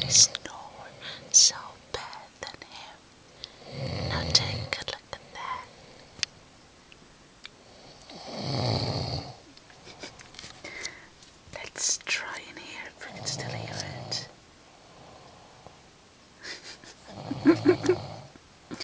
I snore so bad than him. Now take a look at that. Let's try in here if we can still hear it.